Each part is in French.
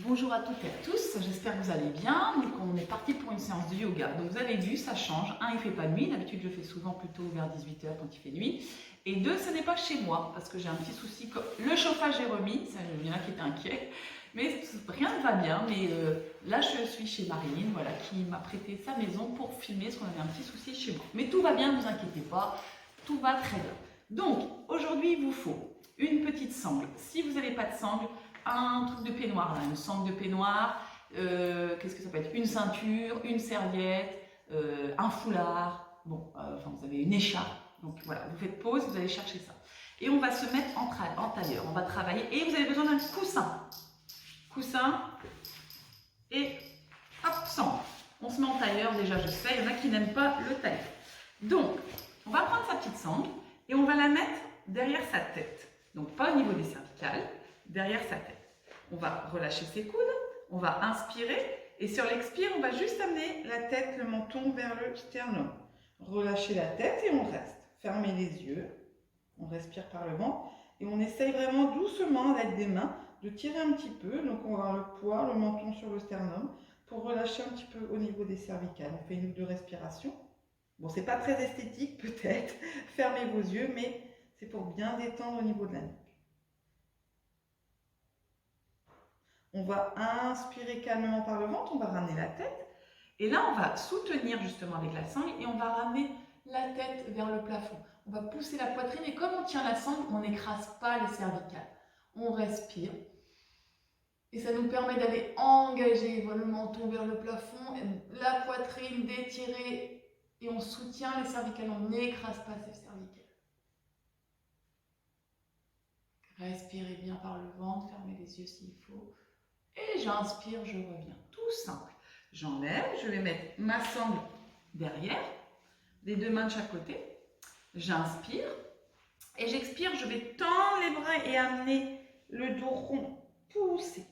Bonjour à toutes et à tous, j'espère que vous allez bien. Donc on est parti pour une séance de yoga. Donc vous avez vu, ça change. Un, il ne fait pas nuit. D'habitude, je le fais souvent plutôt vers 18 h quand il fait nuit. Et deux, ce n'est pas chez moi parce que j'ai un petit souci. Le chauffage est remis, ça, il y en a qui étaient inquiets. Mais rien ne va bien. Mais là, je suis chez Marilyn, voilà, qui m'a prêté sa maison pour filmer parce qu'on avait un petit souci chez moi. Mais tout va bien, ne vous inquiétez pas. Tout va très bien. Donc aujourd'hui, il vous faut une petite sangle. Si vous n'avez pas de sangle, un truc de peignoir, là, une sangle de peignoir, qu'est-ce que ça peut être? Une ceinture, une serviette, un foulard, bon, enfin vous avez une écharpe, donc voilà, vous faites pause, vous allez chercher ça. Et on va se mettre en tailleur, on va travailler, et vous avez besoin d'un coussin, et hop, sangle. On se met en tailleur, déjà je sais, il y en a qui n'aiment pas le tailleur. Donc, on va prendre sa petite sangle, et on va la mettre derrière sa tête, donc pas au niveau des cervicales, derrière sa tête. On va relâcher ses coudes, on va inspirer et sur l'expire, on va juste amener la tête, le menton vers le sternum. Relâchez la tête et on reste. Fermez les yeux, on respire par le ventre et on essaye vraiment doucement avec des mains de tirer un petit peu. Donc on va avoir le poids, le menton sur le sternum pour relâcher un petit peu au niveau des cervicales. On fait une ou deux respirations. Bon, c'est pas très esthétique peut-être, fermez vos yeux, mais c'est pour bien détendre au niveau de la nuque. On va inspirer calmement par le ventre, on va ramener la tête. Et là, on va soutenir justement avec la sangle et on va ramener la tête vers le plafond. On va pousser la poitrine et comme on tient la sangle, on n'écrase pas les cervicales. On respire. Et ça nous permet d'aller engager le menton vers le plafond, la poitrine d'étirer et on soutient les cervicales, on n'écrase pas ces cervicales. Respirez bien par le ventre, fermez les yeux s'il faut. Et j'inspire, je reviens. Tout simple. J'enlève, je vais mettre ma sangle derrière, les deux mains de chaque côté. J'inspire et j'expire, je vais tendre les bras et amener le dos rond, pousser.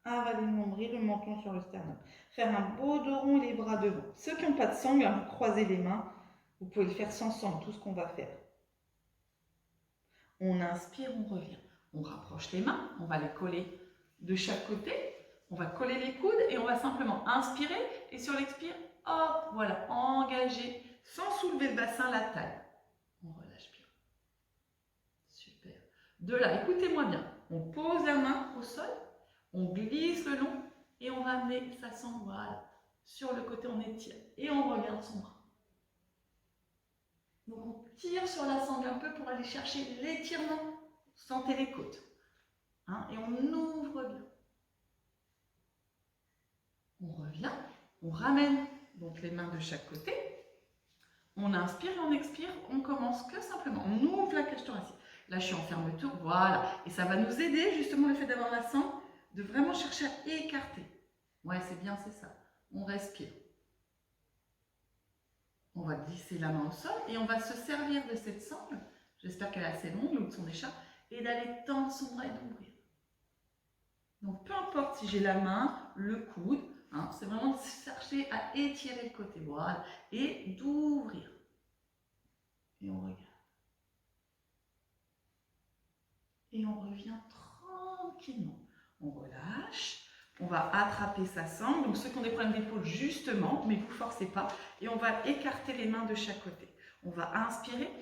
Avaler le nombril, le menton sur le sternum. Faire un beau dos rond, les bras devant. Ceux qui n'ont pas de sangle, vous croisez les mains. Vous pouvez le faire sans sangle, tout ce qu'on va faire. On inspire, on revient. On rapproche les mains, on va les coller de chaque côté, on va coller les coudes et on va simplement inspirer et sur l'expire, hop, voilà, engager sans soulever le bassin, la taille. On relâche bien. Super. De là, écoutez-moi bien, on pose la main au sol, on glisse le long et on va amener sa sangle, voilà, sur le côté, on étire et on regarde son bras. Donc on tire sur la sangle un peu pour aller chercher l'étirement, sentez les côtes. Hein, et on ouvre bien. On revient, on ramène donc les mains de chaque côté. On inspire et on expire, on commence que simplement. On ouvre la cage thoracique. Là, je suis en fermeture, voilà. Et ça va nous aider, justement, le fait d'avoir la sangle, de vraiment chercher à écarter. Ouais, c'est bien, c'est ça. On respire. On va glisser la main au sol et on va se servir de cette sangle, j'espère qu'elle est assez longue, ou de son écharpe, et d'aller tendre son bras et d'ouvrir. Donc, peu importe si j'ai la main, le coude, hein, c'est vraiment chercher à étirer le côté, voilà, et d'ouvrir. Et on regarde. Et on revient tranquillement. On relâche, on va attraper sa sangle. Donc, ceux qui ont des problèmes d'épaule, justement, mais vous ne forcez pas. Et on va écarter les mains de chaque côté. On va inspirer,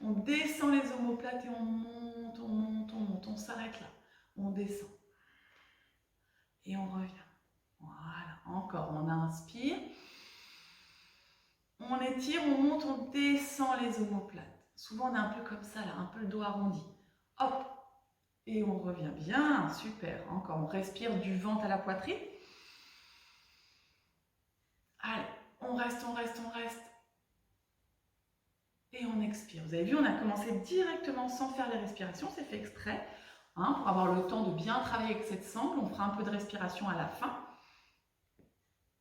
on descend les omoplates et on monte, on monte, on monte. On s'arrête là, on descend. Et on revient. Voilà, encore, on inspire. On étire, on monte, on descend les omoplates. Souvent, on est un peu comme ça, là, un peu le dos arrondi. Hop, et on revient bien, super. Encore, on respire du ventre à la poitrine. Allez, on reste, on reste, on reste. Et on expire. Vous avez vu, on a commencé directement sans faire les respirations, c'est fait exprès. Hein, pour avoir le temps de bien travailler avec cette sangle, on fera un peu de respiration à la fin.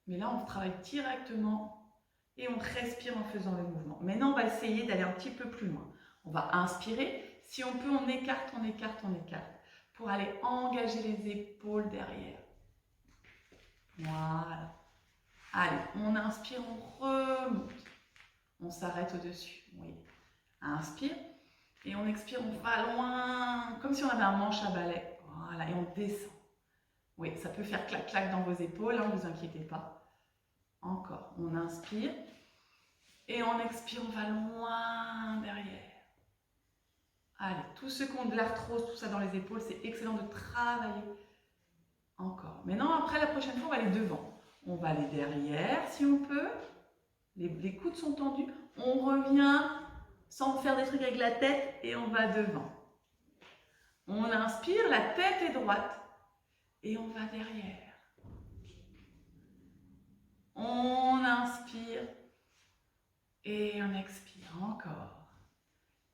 Mais là, on travaille directement et on respire en faisant le mouvement. Maintenant, on va essayer d'aller un petit peu plus loin. On va inspirer. Si on peut, on écarte, on écarte, on écarte. Pour aller engager les épaules derrière. Voilà. Allez, on inspire, on remonte. On s'arrête au-dessus. Oui. Inspire. Et on expire, on va loin. Comme si on avait un manche à balai. Voilà, et on descend. Oui, ça peut faire clac-clac dans vos épaules, ne vous inquiétez pas. Encore, on inspire. Et on expire, on va loin derrière. Allez, tous ceux qui ont de l'arthrose, tout ça dans les épaules, c'est excellent de travailler. Encore. Maintenant, après, la prochaine fois, on va aller devant. On va aller derrière, si on peut. Les coudes sont tendus. On revient sans faire des trucs avec la tête et on va devant. On inspire, la tête est droite. Et on va derrière. On inspire. Et on expire encore.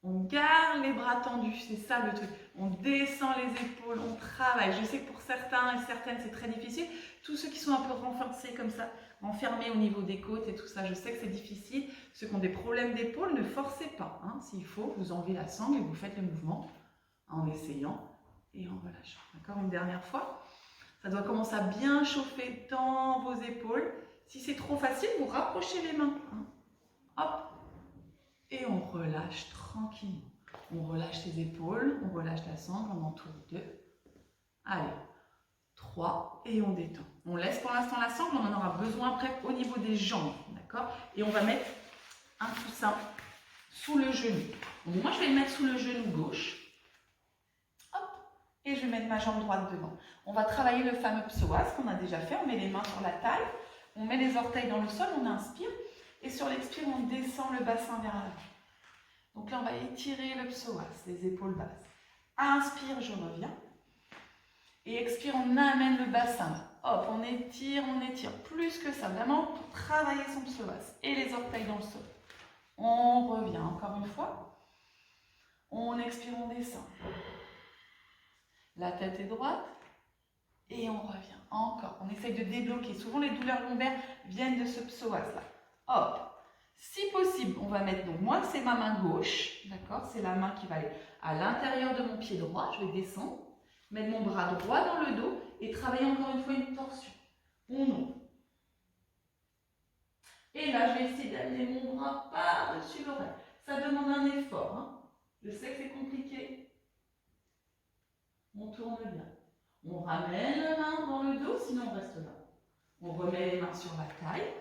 On garde les bras tendus, c'est ça le truc. On descend les épaules, on travaille. Je sais que pour certains et certaines, c'est très difficile. Tous ceux qui sont un peu renforcés comme ça, enfermés au niveau des côtes et tout ça, je sais que c'est difficile. Ceux qui ont des problèmes d'épaule, ne forcez pas. Hein. S'il faut, vous enlevez la sangle et vous faites le mouvement en essayant et en relâchant. Encore une dernière fois. Ça doit commencer à bien chauffer dans vos épaules. Si c'est trop facile, vous rapprochez les mains. Hein. Hop. Et on relâche tranquillement. On relâche les épaules, on relâche la sangle, on entoure 2. Allez, 3 et on détend. On laisse pour l'instant la sangle, on en aura besoin après au niveau des jambes. D'accord? Et on va mettre un coussin sous le genou. Donc moi, je vais le mettre sous le genou gauche. Hop, et je vais mettre ma jambe droite devant. On va travailler le fameux psoas qu'on a déjà fait. On met les mains sur la taille, on met les orteils dans le sol, on inspire. Et sur l'expire, on descend le bassin vers l'avant. Donc là, on va étirer le psoas, les épaules basses. Inspire, je reviens. Et expire, on amène le bassin. Hop, on étire, plus que ça. Vraiment pour travailler son psoas. Et les orteils dans le sol. On revient encore une fois. On expire, on descend. La tête est droite. Et on revient. Encore. On essaye de débloquer. Souvent, les douleurs lombaires viennent de ce psoas-là. Hop. Si possible, on va mettre, donc moi c'est ma main gauche, d'accord? C'est la main qui va aller à l'intérieur de mon pied droit, je vais descendre, mettre mon bras droit dans le dos et travailler encore une fois une torsion. On ouvre. Et là, je vais essayer d'amener mon bras par-dessus l'oreille. Ça demande un effort, hein? Je sais que c'est compliqué. On tourne bien. On ramène la main dans le dos, sinon on reste là. On remet les mains sur la taille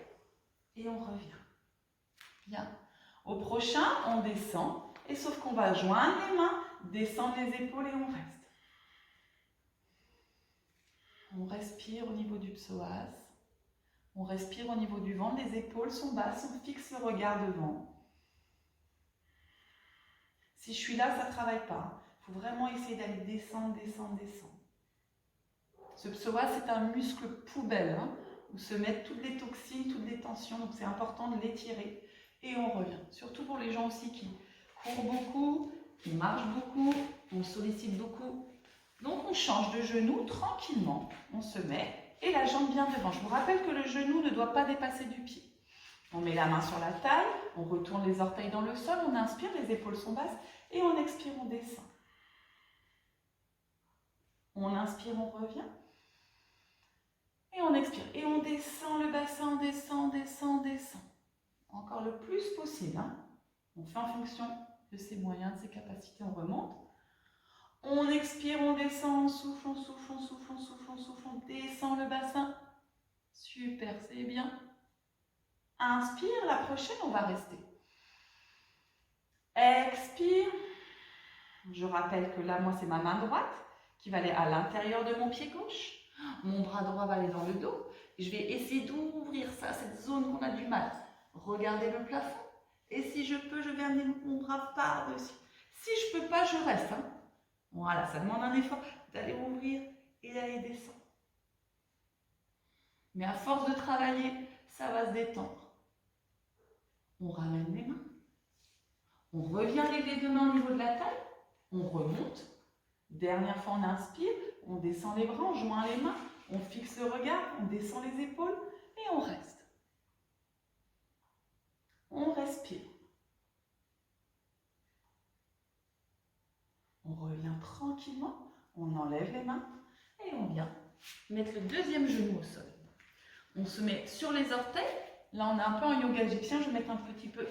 et on revient. Bien. Au prochain, on descend. Et sauf qu'on va joindre les mains, descendre les épaules et on reste. On respire au niveau du psoas. On respire au niveau du ventre. Les épaules sont basses. On fixe le regard devant. Si je suis là, ça ne travaille pas. Il faut vraiment essayer d'aller descendre, descendre, descendre. Ce psoas, c'est un muscle poubelle, hein, où se mettent toutes les toxines, toutes les tensions. Donc c'est important de l'étirer. Et on revient. Surtout pour les gens aussi qui courent beaucoup, qui marchent beaucoup, on sollicite beaucoup. Donc on change de genou tranquillement. On se met et la jambe bien devant. Je vous rappelle que le genou ne doit pas dépasser du pied. On met la main sur la taille, on retourne les orteils dans le sol, on inspire, les épaules sont basses et on expire, on descend. On inspire, on revient. Et on expire. Et on descend le bassin, on descend, descend, descend. Encore le plus possible. Hein. On fait en fonction de ses moyens, de ses capacités, on remonte. On expire, on descend, on souffle, on souffle, on souffle, on souffle, on souffle, on descend le bassin. Super, c'est bien. Inspire, la prochaine, on va rester. Expire. Je rappelle que là, moi, c'est ma main droite qui va aller à l'intérieur de mon pied gauche. Mon bras droit va aller dans le dos. Et je vais essayer d'ouvrir ça, cette zone qu'on a du mal. Regardez le plafond. Et si je peux, je vais amener mon bras par-dessus. Si je ne peux pas, je reste. Hein. Voilà, ça demande un effort d'aller ouvrir et d'aller descendre. Mais à force de travailler, ça va se détendre. On ramène les mains. On revient les deux mains au niveau de la taille. On remonte. Dernière fois, on inspire. On descend les bras, on joint les mains. On fixe le regard, on descend les épaules et on reste. On respire. On revient tranquillement, on enlève les mains et on vient mettre le deuxième genou au sol. On se met sur les orteils. Là, on est un peu en yoga égyptien. Je vais mettre un petit peu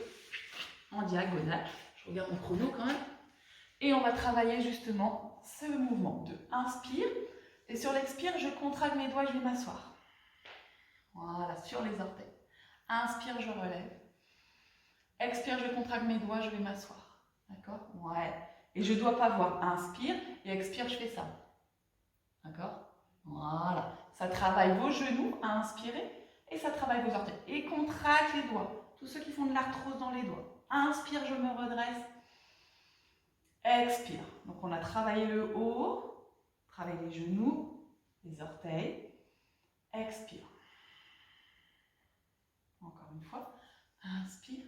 en diagonale. Je regarde mon chrono quand même. Et on va travailler justement ce mouvement de inspire. Et sur l'expire, je contracte mes doigts, je vais m'asseoir. Voilà, sur les orteils. Inspire, je relève. Expire, je contracte mes doigts, je vais m'asseoir. D'accord? Ouais. Et je ne dois pas voir. Inspire et expire, je fais ça. D'accord? Voilà. Ça travaille vos genoux à inspirer et ça travaille vos orteils. Et contracte les doigts. Tous ceux qui font de l'arthrose dans les doigts. Inspire, je me redresse. Expire. Donc on a travaillé le haut, travaillé les genoux, les orteils. Expire. Encore une fois. Inspire.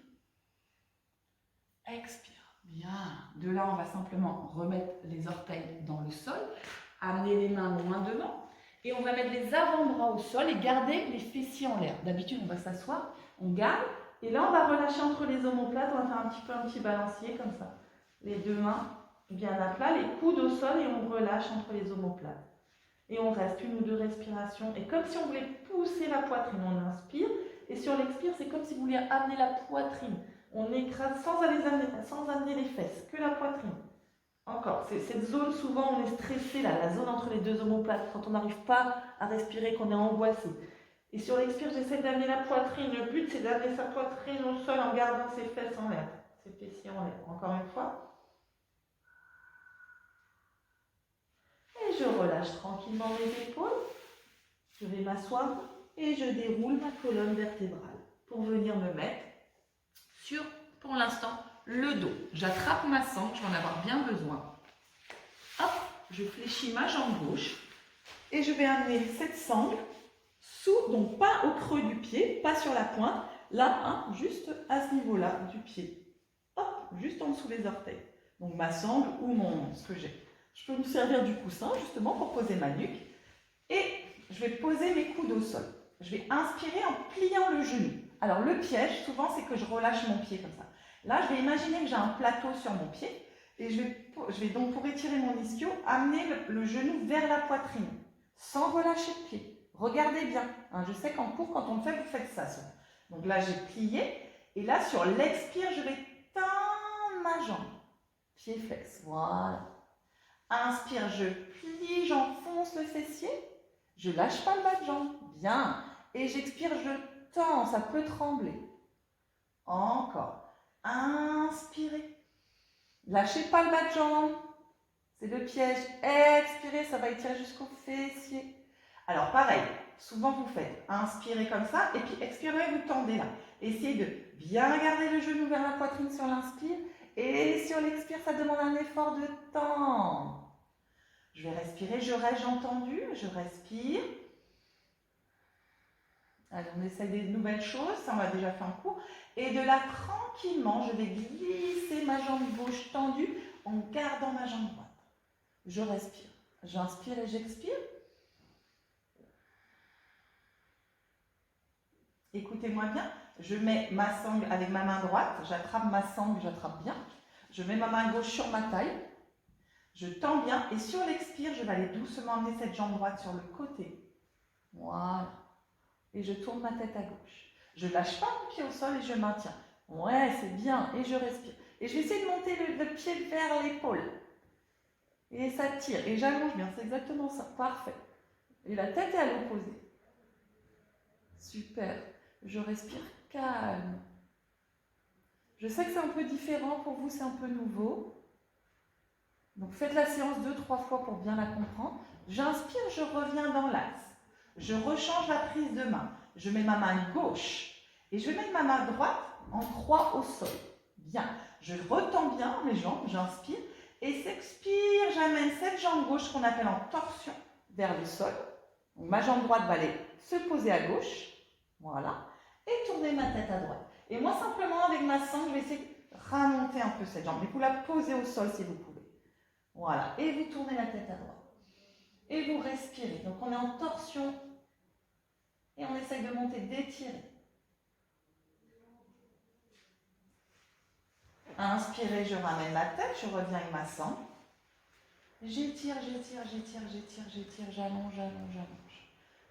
Expire. Bien. De là, on va simplement remettre les orteils dans le sol, amener les mains loin devant et on va mettre les avant-bras au sol et garder les fessiers en l'air. D'habitude, on va s'asseoir, on garde et là, on va relâcher entre les omoplates. On va faire un petit balancier comme ça. Les deux mains bien à plat, les coudes au sol et on relâche entre les omoplates. Et on reste une ou deux respirations. Et comme si on voulait pousser la poitrine, on inspire. Et sur l'expire, c'est comme si vous vouliez amener la poitrine. On écrase sans amener les fesses, que la poitrine. Encore, c'est cette zone, souvent on est stressé, là, la zone entre les deux omoplates, quand on n'arrive pas à respirer, qu'on est angoissé. Et sur l'expire, j'essaie d'amener la poitrine. Le but, c'est d'amener sa poitrine au sol en gardant ses fesses en l'air, ses fessiers en l'air. Encore une fois. Et je relâche tranquillement mes épaules. Je vais m'asseoir et je déroule ma colonne vertébrale pour venir me mettre sur, pour l'instant, le dos. J'attrape ma sangle, je vais en avoir bien besoin. Hop, je fléchis ma jambe gauche et je vais amener cette sangle sous, donc pas au creux du pied, pas sur la pointe, là, hein, juste à ce niveau-là du pied. Hop, juste en dessous des orteils. Donc ma sangle ou ce que j'ai. Je peux me servir du coussin justement pour poser ma nuque et je vais poser mes coudes au sol. Je vais inspirer en pliant le genou. Alors le piège, souvent, c'est que je relâche mon pied comme ça. Là, je vais imaginer que j'ai un plateau sur mon pied et je vais donc, pour étirer mon ischio, amener le genou vers la poitrine sans relâcher le pied. Regardez bien. Hein, je sais qu'en cours, quand on le fait, vous faites ça. Donc là, j'ai plié et là, sur l'expire, je vais tendre ma jambe. Pied flex. Voilà. Inspire, je plie, j'enfonce le fessier. Je lâche pas le bas de jambe. Bien. Et j'expire, je tends, ça peut trembler. Encore. Inspirez. Lâchez pas le bas de jambe. C'est le piège. Expirez, ça va étirer jusqu'au fessier. Alors pareil, souvent vous faites inspirez comme ça et puis expirez, vous tendez là. Essayez de bien garder le genou vers la poitrine sur l'inspire et sur l'expire, ça demande un effort de tendre. Je vais respirer, je reste, j'ai entendu, je respire. Allez, on essaye des nouvelles choses, ça on l'a déjà fait en cours. Et de là, tranquillement, je vais glisser ma jambe gauche tendue en gardant ma jambe droite. Je respire. J'inspire et j'expire. Écoutez-moi bien, je mets ma sangle avec ma main droite, j'attrape ma sangle, j'attrape bien. Je mets ma main gauche sur ma taille, je tends bien et sur l'expire, je vais aller doucement amener cette jambe droite sur le côté. Voilà. Et je tourne ma tête à gauche. Je ne lâche pas mon pied au sol et je maintiens. Ouais, c'est bien. Et je respire. Et je vais essayer de monter le pied vers l'épaule. Et ça tire. Et j'allonge bien. C'est exactement ça. Parfait. Et la tête est à l'opposé. Super. Je respire calme. Je sais que c'est un peu différent pour vous, c'est un peu nouveau. Donc faites la séance 2-3 fois pour bien la comprendre. J'inspire, je reviens dans l'axe. Je rechange la prise de main. Je mets ma main gauche et je vais mettre ma main droite en croix au sol. Bien. Je retends bien mes jambes, j'inspire et s'expire, j'amène cette jambe gauche qu'on appelle en torsion vers le sol. Donc, ma jambe droite va aller se poser à gauche. Voilà. Et tourner ma tête à droite. Et moi, simplement, avec ma sangle, je vais essayer de remonter un peu cette jambe. Et vous la posez au sol si vous pouvez. Voilà. Et vous tournez la tête à droite. Et vous respirez. Donc, on est en torsion. Et on essaye de monter, d'étirer. Inspirez, je ramène la tête, je reviens avec ma sangle. J'étire, j'étire, j'étire, j'étire, j'étire, j'allonge, j'allonge, j'allonge.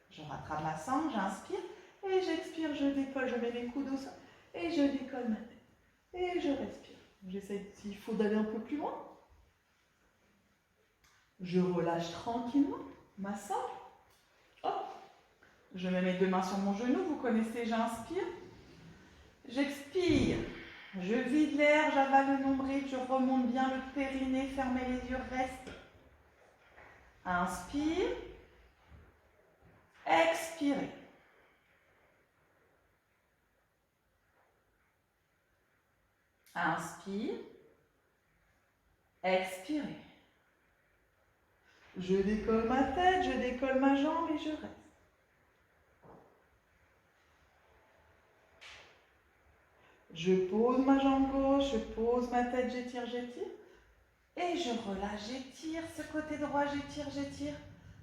Je rattrape ma sangle, j'inspire. Et j'expire, je décolle, je mets mes coudes au sol. Et je décolle ma tête. Et je respire. J'essaie, s'il faut, d'aller un peu plus loin. Je relâche tranquillement. massant. Hop. Je mets mes deux mains sur mon genou, vous connaissez, j'inspire. J'expire. Je vide l'air, j'avale le nombril, je remonte bien le périnée, fermez les yeux, reste. Inspire. Expirez. Inspire. Expirez. Je décolle ma tête, je décolle ma jambe et je reste. Je pose ma jambe gauche, je pose ma tête, j'étire, j'étire. Et je relâche, j'étire ce côté droit, j'étire, j'étire.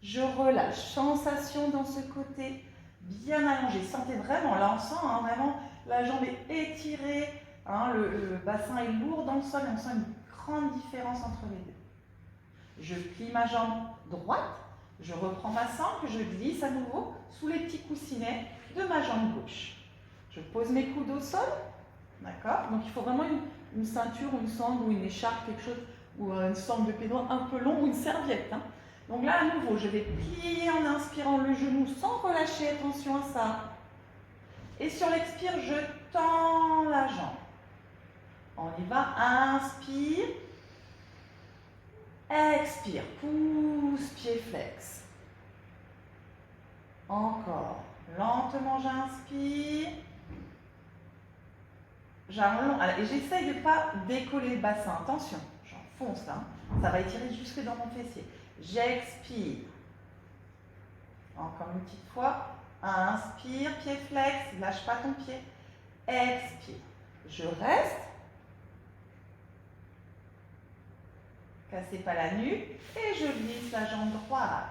Je relâche, sensation dans ce côté bien allongé. Sentez vraiment, là on sent vraiment la jambe est étirée, le bassin est lourd dans le sol et on sent une grande différence entre les deux. Je plie ma jambe droite, je reprends ma sangle, je glisse à nouveau sous les petits coussinets de ma jambe gauche. Je pose mes coudes au sol, d'accord? Donc il faut vraiment une ceinture, une sangle ou une écharpe, quelque chose, ou une sangle de pédon un peu long ou une serviette. Donc là, à nouveau, je vais plier en inspirant le genou sans relâcher, attention à ça. Et sur l'expire, je tends la jambe. On y va, inspire. Expire, pousse, pied flex. Encore, lentement j'inspire. J'allonge, et j'essaye de ne pas décoller le bassin, attention, j'enfonce là, ça va étirer jusque dans mon fessier. J'expire. Encore une petite fois, inspire, pied flex, lâche pas ton pied. Expire, je reste. Cassez pas la nuque et je glisse la jambe droite.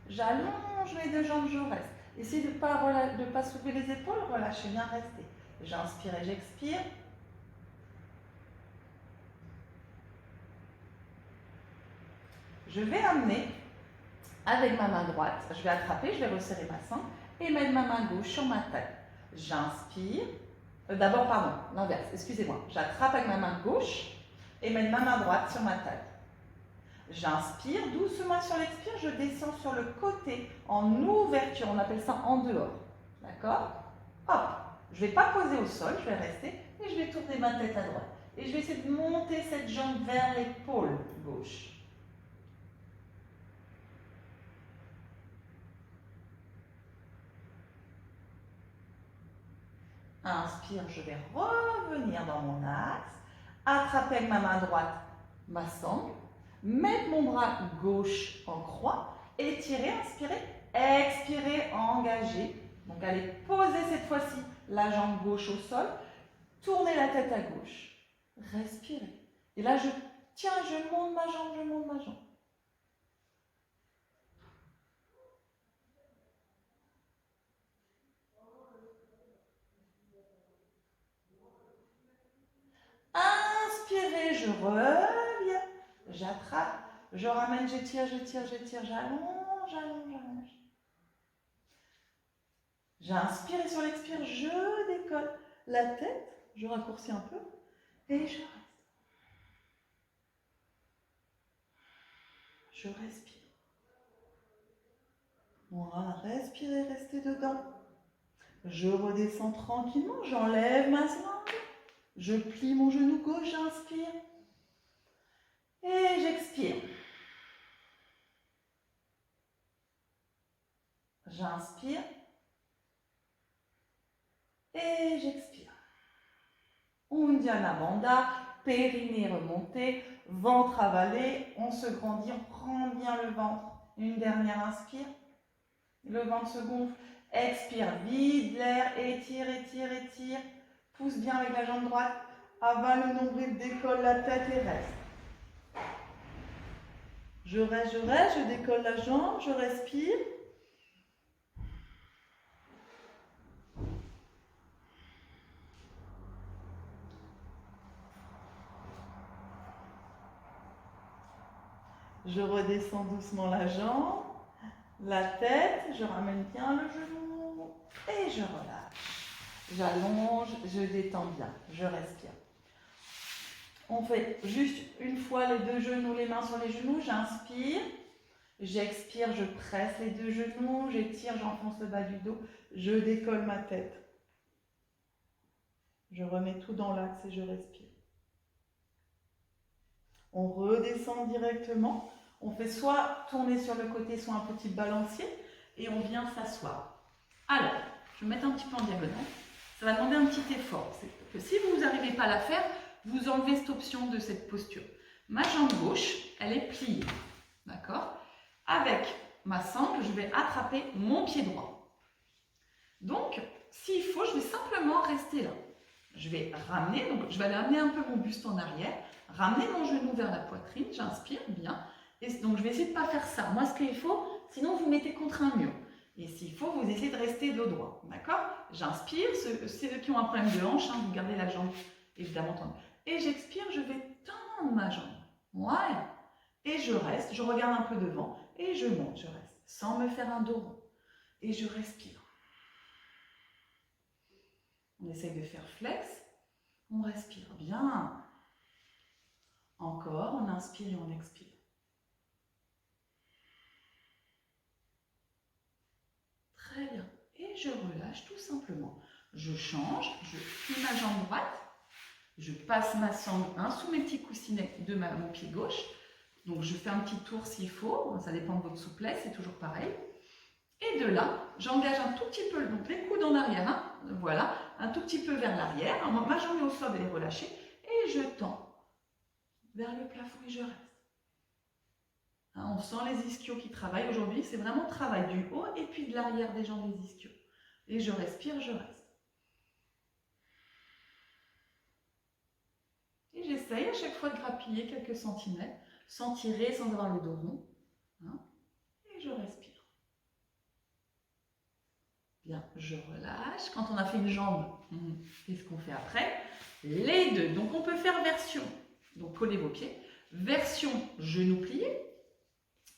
J'allonge mes deux jambes, je reste. Essayez de ne pas soulever les épaules, relâchez bien, restez. J'inspire et j'expire. Je vais amener avec ma main droite, je vais attraper, je vais resserrer ma sangle et mettre ma main gauche sur ma tête. J'inspire. D'abord, pardon, l'inverse, excusez-moi. J'attrape avec ma main gauche et mettre ma main droite sur ma tête. J'inspire, doucement sur l'expire, je descends sur le côté en ouverture, on appelle ça en dehors. D'accord? Hop, je ne vais pas poser au sol, je vais rester et je vais tourner ma tête à droite. Et je vais essayer de monter cette jambe vers l'épaule gauche. Inspire, je vais revenir dans mon axe, attraper avec ma main droite ma sangle, mettre mon bras gauche en croix, étirer, inspirer, expirer, engager. Donc allez poser cette fois-ci la jambe gauche au sol, tournez la tête à gauche, respirez. Et là je tiens, je monte ma jambe, je monte ma jambe. Inspirez, je reviens, j'attrape, je ramène, j'étire, j'étire, j'étire, j'allonge, j'allonge, j'allonge. J'inspire et sur l'expire, je décolle la tête, je raccourcis un peu et je reste. Je respire. Voilà, respirez, restez dedans. Je redescends tranquillement, j'enlève ma sangle, je plie mon genou gauche, j'inspire et j'expire. J'inspire et j'expire. Uddiyana Bandha, périnée remonté, ventre avalé, on se grandit, on prend bien le ventre. Une dernière inspire, le ventre se gonfle, expire, vide l'air, étire, étire, étire, pousse bien avec la jambe droite, avale le nombril, décolle la tête et reste. Je reste, je décolle la jambe, je respire. Je redescends doucement la jambe, la tête, je ramène bien le genou et je relâche. J'allonge, je détends bien, je respire. On fait juste une fois les deux genoux, les mains sur les genoux, j'inspire, J'expire, je presse les deux genoux, j'étire, j'enfonce le bas du dos, je décolle ma tête. Je remets tout dans l'axe et je respire. On redescend directement. On fait soit tourner sur le côté, soit un petit balancier et on vient s'asseoir. Alors, je vais mettre un petit peu en diagonale. Ça va demander un petit effort. C'est que si vous n'arrivez pas à la faire, vous enlevez cette option de cette posture. Ma jambe gauche, elle est pliée. D'accord ? Avec ma sangle, je vais attraper mon pied droit. Donc, s'il faut, je vais simplement rester là. Je vais ramener, donc je vais aller amener un peu mon buste en arrière, ramener mon genou vers la poitrine, j'inspire bien. Et donc, je vais essayer de ne pas faire ça. Moi, ce qu'il faut, sinon vous mettez contre un mur. Et s'il faut, vous essayez de rester dos droit. D'accord ? J'inspire, ceux qui ont un problème de hanche, vous gardez la jambe évidemment tendue. Et j'expire, je vais tendre ma jambe. Ouais. Et je reste, je regarde un peu devant. Et je monte, je reste, sans me faire un dos rond. Et je respire. On essaye de faire flex. On respire bien. Encore, on inspire et on expire. Très bien. Et je relâche tout simplement. Je change, je plie ma jambe droite. Je passe ma sangle sous mes petits coussinets de mon pied gauche. Donc, je fais un petit tour s'il faut, ça dépend de votre souplesse, c'est toujours pareil. Et de là, j'engage un tout petit peu, donc les coudes en arrière, voilà, un tout petit peu vers l'arrière. Ma jambe est au sol, elle est relâchée. Et je tends vers le plafond et je reste. On sent les ischios qui travaillent. Aujourd'hui, c'est vraiment travail du haut et puis de l'arrière des jambes des ischios. Et je respire, je reste. Et j'essaye à chaque fois de grappiller quelques centimètres, sans tirer, sans avoir le dos rond. Et je respire. Bien, je relâche. Quand on a fait une jambe, qu'est-ce qu'on fait après? Les deux. Donc, on peut faire version. Donc, collez vos pieds. Version genoux pliés.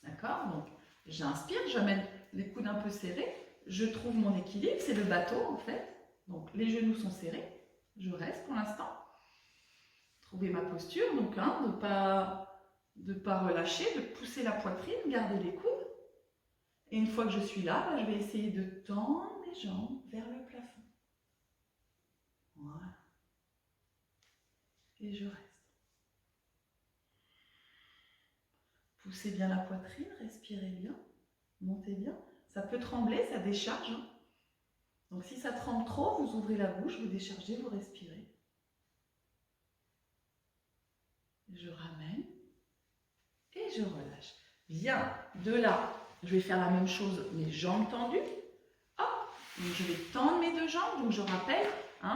D'accord? Donc, j'inspire, j'amène les coudes un peu serrés. Je trouve mon équilibre. C'est le bateau, en fait. Donc, les genoux sont serrés. Je reste pour l'instant. Trouver ma posture. Donc, de pas relâcher, de pousser la poitrine, garder les coudes. Et une fois que je suis là, je vais essayer de tendre mes jambes vers le plafond. Voilà. Et je reste. Poussez bien la poitrine, respirez bien, montez bien. Ça peut trembler, ça décharge. Donc si ça tremble trop, vous ouvrez la bouche, vous déchargez, vous respirez. Je ramène et je relâche. Bien, de là, je vais faire la même chose, les jambes tendues. Hop, donc je vais tendre mes deux jambes. Donc je rappelle,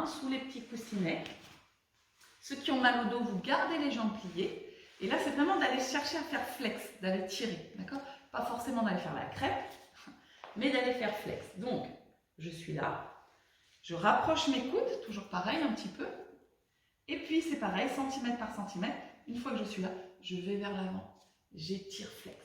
sous les petits coussinets. Ceux qui ont mal au dos, vous gardez les jambes pliées. Et là, c'est vraiment d'aller chercher à faire flex, d'aller tirer, d'accord? Pas forcément d'aller faire la crêpe, mais d'aller faire flex. Donc, je suis là. Je rapproche mes coudes, toujours pareil, un petit peu. Et puis, c'est pareil, centimètre par centimètre. Une fois que je suis là, je vais vers l'avant. J'étire flex.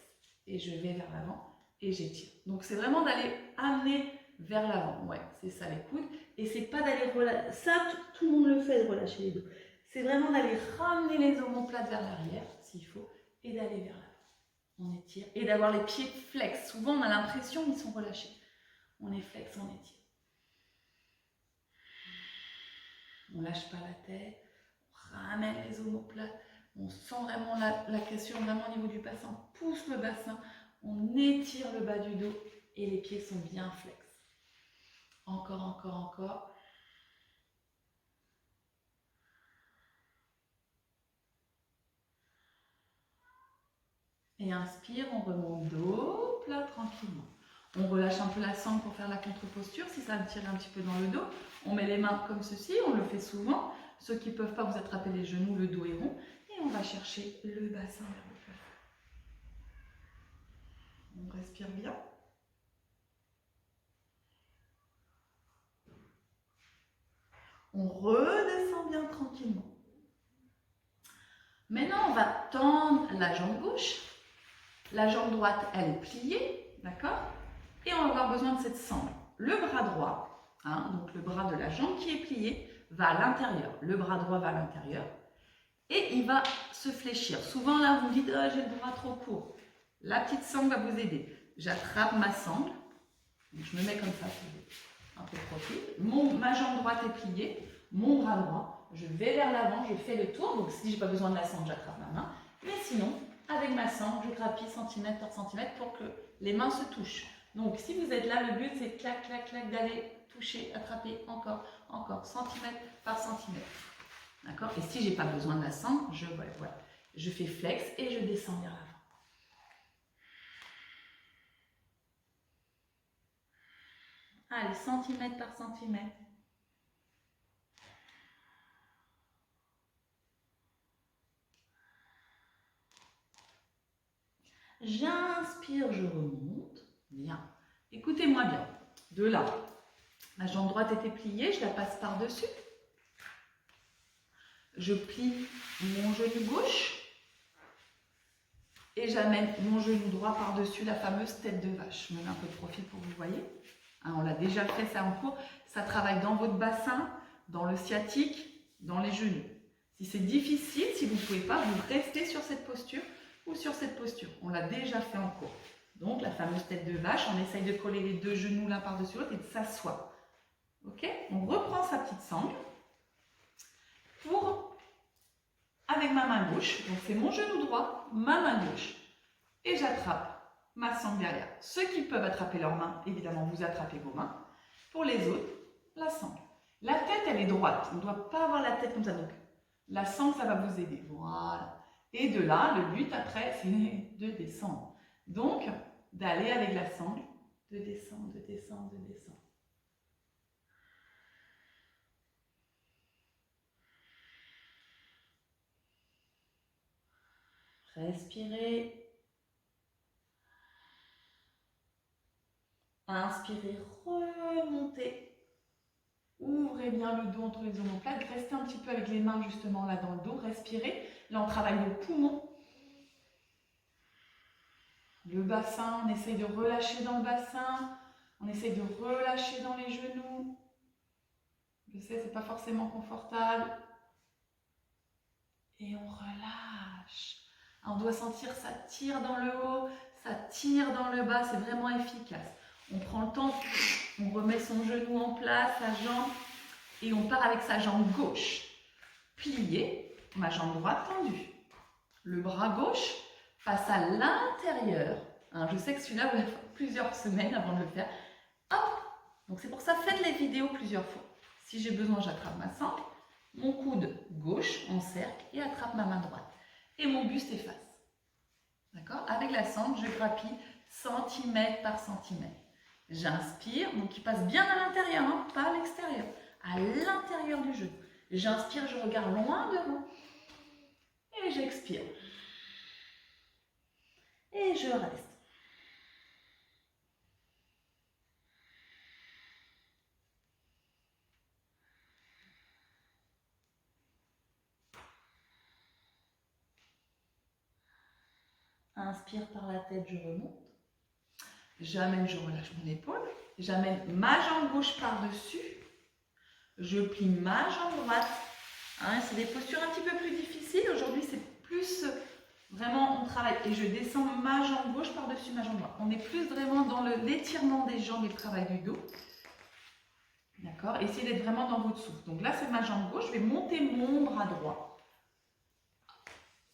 Et je vais vers l'avant et j'étire. Donc, c'est vraiment d'aller amener vers l'avant. Ouais, c'est ça les coudes. Et c'est pas d'aller relâcher. Ça, tout le monde le fait, de relâcher les dos. C'est vraiment d'aller ramener les omoplates vers l'arrière, s'il faut, et d'aller vers l'avant. On étire. Et d'avoir les pieds flex. Souvent, on a l'impression qu'ils sont relâchés. On est flex, on étire. On ne lâche pas la tête. On ramène les omoplates. On sent vraiment la cassure, vraiment au niveau du bassin. On pousse le bassin. On étire le bas du dos. Et les pieds sont bien flex. Encore, encore, encore. Et inspire, on remonte dos, plat, tranquillement. On relâche un peu la sangle pour faire la contre-posture. Si ça me tire un petit peu dans le dos, on met les mains comme ceci, on le fait souvent. Ceux qui ne peuvent pas, vous attrapez les genoux, le dos est rond. Et on va chercher le bassin vers le plafond. On respire bien. On redescend bien tranquillement. Maintenant, on va tendre la jambe gauche. La jambe droite, elle est pliée, d'accord? Et on va avoir besoin de cette sangle. Le bras droit, donc le bras de la jambe qui est plié, va à l'intérieur. Le bras droit va à l'intérieur. Et il va se fléchir. Souvent, là, vous me dites, oh, j'ai le bras trop court. La petite sangle va vous aider. J'attrape ma sangle. Donc, je me mets comme ça, un peu de profil. Ma jambe droite est pliée, mon bras droit. Je vais vers l'avant, je fais le tour. Donc, si je n'ai pas besoin de la sangle, j'attrape ma main. Mais sinon, avec ma sangle, je grappille centimètre par centimètre pour que les mains se touchent. Donc, si vous êtes là, le but, c'est clac, clac, clac, d'aller toucher, attraper encore, encore, centimètre par centimètre. D'accord? Et si je n'ai pas besoin de la sangle, voilà, je fais flex et je descends vers l'avant. Allez, centimètre par centimètre. J'inspire, je remonte. Bien. Écoutez-moi bien. De là, ma jambe droite était pliée, je la passe par-dessus. Je plie mon genou gauche et j'amène mon genou droit par-dessus la fameuse tête de vache. Je me mets un peu de profil pour que vous voyez. Hein, on l'a déjà fait ça en cours. Ça travaille dans votre bassin, dans le sciatique, dans les genoux. Si c'est difficile, si vous ne pouvez pas, vous restez sur cette posture ou sur cette posture. On l'a déjà fait en cours. Donc la fameuse tête de vache, on essaye de coller les deux genoux l'un par-dessus l'autre et de s'asseoir. Ok? On reprend sa petite sangle pour, avec ma main gauche, donc c'est mon genou droit, ma main gauche, et j'attrape ma sangle derrière. Ceux qui peuvent attraper leurs mains, évidemment, vous attrapez vos mains. Pour les autres, la sangle. La tête, elle est droite. On ne doit pas avoir la tête comme ça. Donc, la sangle, ça va vous aider. Voilà. Et de là, le but après, c'est de descendre. Donc, d'aller avec la sangle, de descendre, de descendre, de descendre. Respirez. Inspirez, remontez. Ouvrez bien le dos entre les omoplates. Restez un petit peu avec les mains justement là dans le dos. Respirez. Là, on travaille le poumon. Le bassin, on essaye de relâcher dans le bassin. On essaye de relâcher dans les genoux. Je sais, c'est pas forcément confortable. Et on relâche. On doit sentir ça tire dans le haut, ça tire dans le bas. C'est vraiment efficace. On prend le temps, on remet son genou en place, sa jambe, et on part avec sa jambe gauche pliée, ma jambe droite tendue. Le bras gauche passe à l'intérieur. Hein, je sais que celui-là, vous l'avez fait plusieurs semaines avant de le faire. Hop! Donc c'est pour ça, faites les vidéos plusieurs fois. Si j'ai besoin, j'attrape ma sangle, mon coude gauche en cercle et attrape ma main droite. Et mon buste efface. D'accord? Avec la sangle, je grappille centimètre par centimètre. J'inspire, donc il passe bien à l'intérieur, hein, pas à l'extérieur, à l'intérieur du genou. J'inspire, je regarde loin devant. Et j'expire. Et je reste. Inspire par la tête, je remonte. J'amène, je relâche mon épaule. J'amène ma jambe gauche par-dessus. Je plie ma jambe droite. Hein, c'est des postures un petit peu plus difficiles. Aujourd'hui, c'est plus vraiment on travaille. Et je descends ma jambe gauche par-dessus ma jambe droite. On est plus vraiment dans l'étirement des jambes et le travail du dos. D'accord? Essayez d'être vraiment dans votre souffle. Donc là, c'est ma jambe gauche. Je vais monter mon bras droit.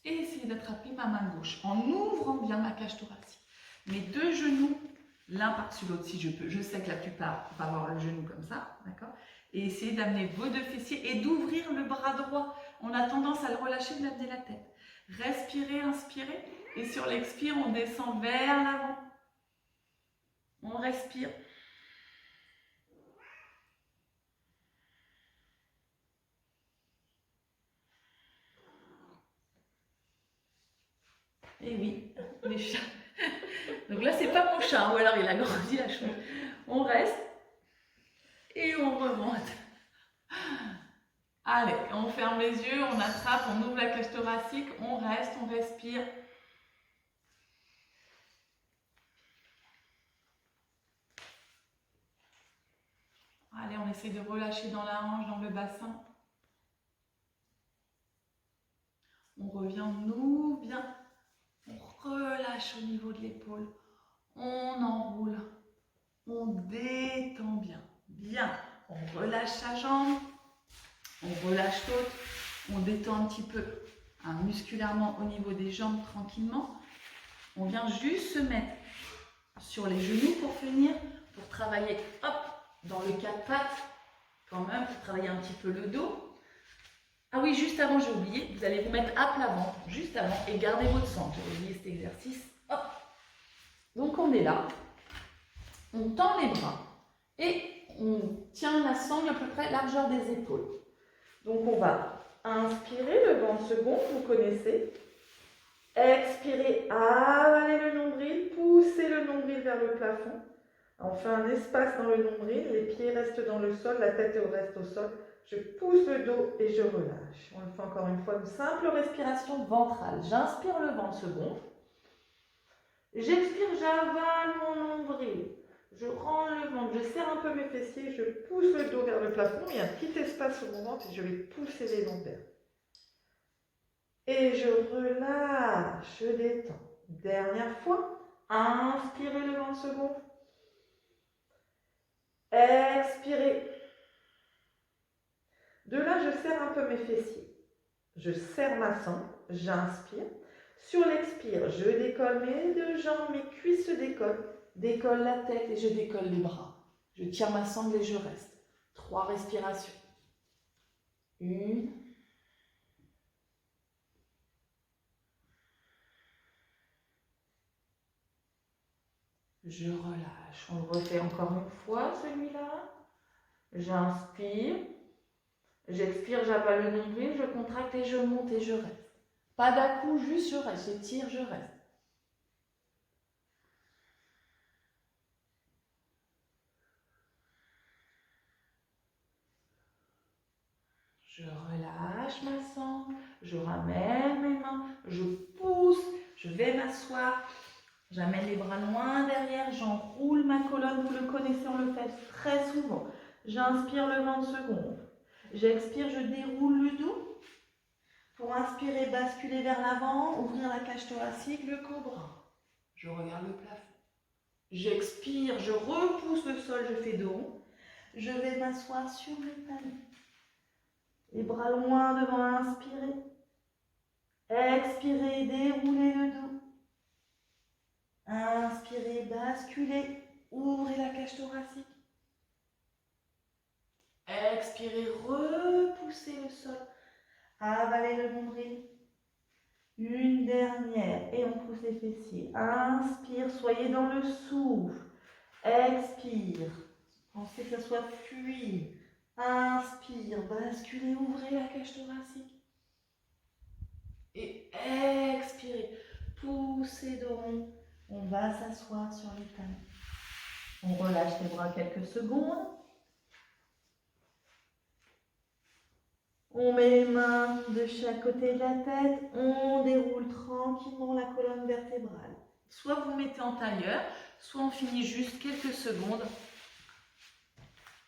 Et essayer d'attraper ma main gauche en ouvrant bien ma cage thoracique. Mes deux genoux l'un par-dessus l'autre si je peux. Je sais que la plupart vont avoir le genou comme ça, d'accord? Et essayez d'amener vos deux fessiers et d'ouvrir le bras droit. On a tendance à le relâcher, d'amener la tête. Respirez, inspirez. Et sur l'expire, on descend vers l'avant. On respire. Et oui, les chats. Donc là, c'est pas mon chat, ou alors il a grandi la chose. On reste et on remonte. Allez, on ferme les yeux, on attrape, on ouvre la cage thoracique, on reste, on respire. Allez, on essaie de relâcher dans la hanche, dans le bassin. On revient, on ouvre bien. On relâche au niveau de l'épaule. On enroule. On détend bien. Bien. On relâche sa jambe. On relâche l'autre. On détend un petit peu musculairement au niveau des jambes tranquillement. On vient juste se mettre sur les genoux pour finir, pour travailler hop, dans le quatre pattes, quand même, pour travailler un petit peu le dos. Ah oui, juste avant, j'ai oublié, vous allez vous mettre à plat ventre, juste avant, et gardez votre centre. J'ai oublié cet exercice. Hop. Donc on est là, on tend les bras et on tient la sangle à peu près largeur des épaules. Donc on va inspirer, le ventre se gonfle, vous connaissez. Expirez, avalez le nombril, poussez le nombril vers le plafond. On fait un espace dans le nombril, les pieds restent dans le sol, la tête reste au sol. Je pousse le dos et je relâche. On le fait encore une fois, une simple respiration ventrale. J'inspire, le ventre se gonfle. J'expire, j'avale mon nombril. Je rends le ventre, je serre un peu mes fessiers, je pousse le dos vers le plafond. Il y a un petit espace au mon ventre et je vais pousser les lombaires. Et je relâche, je détends. Dernière fois. Inspirez, le ventre se gonfle. Expirez. De là, je serre un peu mes fessiers. Je serre ma sangle, j'inspire. Sur l'expire, je décolle mes deux jambes, mes cuisses se décollent. Décolle la tête et je décolle les bras. Je tire ma sangle et je reste. 3 respirations. 1. Je relâche. On le refait encore une fois, celui-là. J'inspire. J'expire, j'avale le nombril, je contracte et je monte et je reste. Pas d'à-coup, juste je reste. J'étire, je reste. Je relâche ma sangle, je ramène mes mains, je pousse, je vais m'asseoir. J'amène les bras loin derrière, j'enroule ma colonne, vous le connaissez, on le fait très souvent. J'inspire, le ventre se gonfle. J'expire, je déroule le dos. Pour inspirer, basculer vers l'avant, ouvrir la cage thoracique, le cobra. Je regarde le plafond. J'expire, je repousse le sol, je fais dos rond. Je vais m'asseoir sur mes talons. Les bras loin devant, inspirez. Expirez, déroulez le dos. Inspirez, basculez, ouvrez la cage thoracique. Expirez, repoussez le sol. Avalez le nombril. Une dernière et on pousse les fessiers. Inspire, soyez dans le souffle. Expire. Pensez que ça soit fluide. Inspire, basculez, ouvrez la cage thoracique. Et expirez, poussez dos rond. On va s'asseoir sur les talons. On relâche les bras quelques secondes. On met les mains de chaque côté de la tête. On déroule tranquillement la colonne vertébrale. Soit vous mettez en tailleur, soit on finit juste quelques secondes.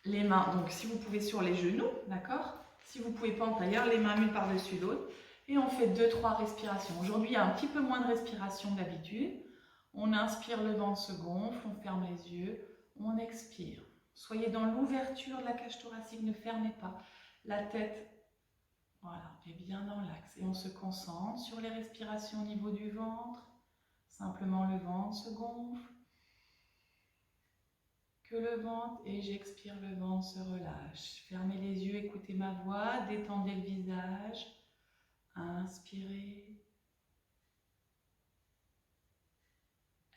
Les mains, donc si vous pouvez sur les genoux, d'accord? Si vous ne pouvez pas en tailleur, les mains l'une par-dessus l'autre. Et on fait 2-3 respirations. Aujourd'hui, il y a un petit peu moins de respiration que d'habitude. On inspire, le ventre se gonfle, on ferme les yeux, on expire. Soyez dans l'ouverture de la cage thoracique, ne fermez pas. La tête, voilà, est bien dans l'axe. Et on se concentre sur les respirations au niveau du ventre. Simplement le ventre se gonfle. Que le ventre, et j'expire, le ventre se relâche. Fermez les yeux, écoutez ma voix, détendez le visage. Inspirez.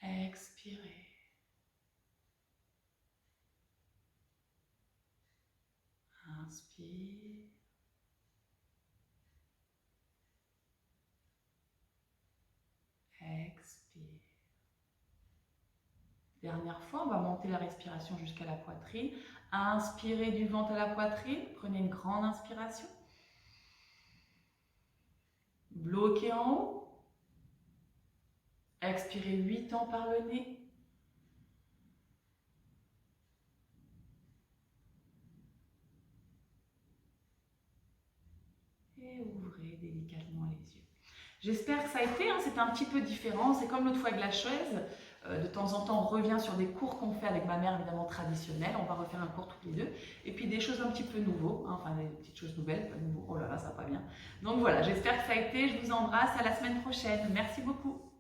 Expirez. Inspire. Expire. Dernière fois, on va monter la respiration jusqu'à la poitrine. Inspirez du ventre à la poitrine. Prenez une grande inspiration. Bloquez en haut. Expirez 8 temps par le nez. Et ouvrez délicatement les yeux. J'espère que ça a été, hein, c'était un petit peu différent. C'est comme l'autre fois avec la chaise. De temps en temps, on revient sur des cours qu'on fait avec ma mère, évidemment traditionnels. On va refaire un cours toutes les deux. Et puis des choses un petit peu nouveaux, hein, enfin des petites choses nouvelles, pas nouveau. Oh là là, ça va pas bien. Donc voilà, j'espère que ça a été. Je vous embrasse. À la semaine prochaine. Merci beaucoup.